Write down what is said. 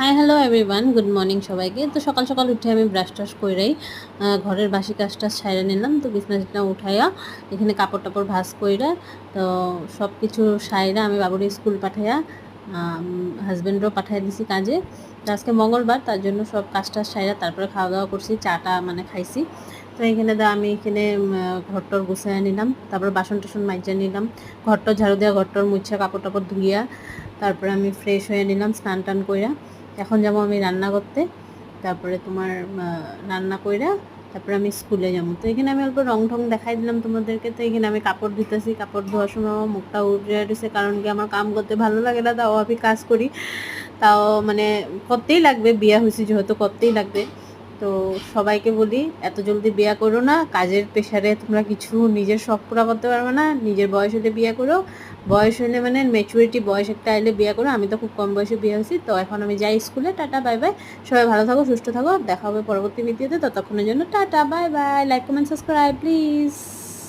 Hi hello everyone, good morning সবাইকে। তো সকাল সকাল উঠে আমি ব্রাশ টাশ কইরাই ঘরের বাসি কাজটা সাইরা নিলাম। তো বিছানা উঠাইয়া এখানে কাপড় টাপড় ভাঁজ কইরা তো সব কিছু সাইরা আমি বাবুরে স্কুল পাঠাইয়া হাজব্যান্ডও পাঠাই দিছি কাজে। তো আজকে মঙ্গলবার, তার জন্য সব কাজ টাজ সাইরা তারপরে খাওয়া দাওয়া করছি, চাটা মানে খাইছি। তো এখানে আমি এখানে ঘরটর গুছাইয়া নিলাম, তারপরে বাসন টাসন মাইজা নিলাম, ঘরটর ঝাড়ু দেওয়া, ঘরটর মুছা, কাপড় টাপড় ধুইয়া তারপরে আমি ফ্রেশ হয়ে নিলাম স্নান টান কইরা। এখন যাবো আমি রান্না করতে, তারপরে তোমার রান্না কইরা তারপরে আমি স্কুলে যাবো। তো এখানে আমি অল্প রং ঠং দেখাই দিলাম তোমাদেরকে। তো এখানে আমি কাপড় ধুতেছি, কাপড় ধোয়ার সময় আমার মুখটা উঠে উঠেছে, কারণ কি আমার কাম করতে ভালো লাগে না, তাও আমি কাজ করি, তাও মানে করতেই লাগবে, বিয়া হয়েছি যেহেতু করতেই লাগবে। তো সবাইকে বলি এত জলদি বিয়া করো না, কাজের প্রেশারে তোমরা কিছু নিজের শখ পুরা করতে পারবে না। নিজের বয়স হলে বিয়া করো, বয়স হলে মানে ম্যাচুরিটি বয়স একটা এলে বিয়া করো। আমি তো খুব কম বয়সে বিয়ে হয়েছি। তো এখন আমি যাই স্কুলে, টাটা বাই বাই। সবাই ভালো থাকো, সুস্থ থাকো, দেখা হবে পরবর্তী ভিডিওতে। ততক্ষণের জন্য tata bye bye. Like comment subscribe please.